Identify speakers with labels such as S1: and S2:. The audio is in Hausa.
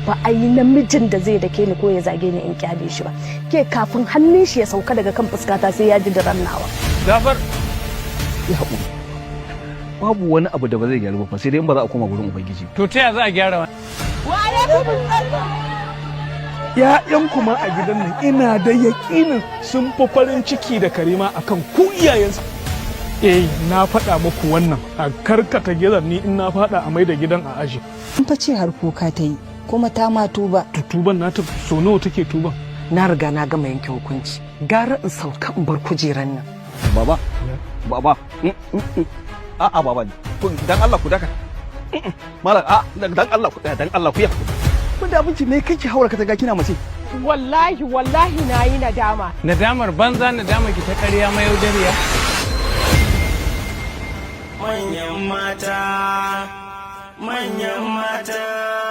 S1: ba a yi namijin da zai dake ni ko ya zage ni in kyale shi ba. Ke kafin hannun shi ya sauka daga kan fuskata sai ya ji diran nawa.
S2: Gafar ya haƙuri. Babu wani abu da ba zai gyaru ba sai dai in ba za a koma gurin ubangiji.
S3: To ta ya za a gyara wani?
S4: ‘Ya'yan kuma a gidan nan ina da yaƙinin sun fi farin ciki da Karima akan ku iyayensa. Na faɗa muku wannan a karkata gidan ni in na faɗa a mai da gidan a aji.
S5: An fa ce har kuka ta yi kuma ta ma tuba.
S4: Tuban nata so nawa take tuban?
S5: Na riga na gama yanke hukunci. Gara in sauka in bar kujeran nan.
S2: Baba, baba, a'a baba, dan Allah ku daka. Malam, dan Allah ku ya. Kun da abinci me kake haura ka taga kina mace?
S6: Wallahi na yi nadama.
S3: Nadamar banza nadamar ki ta ƙarya mai yaudariya.
S7: Manyan mata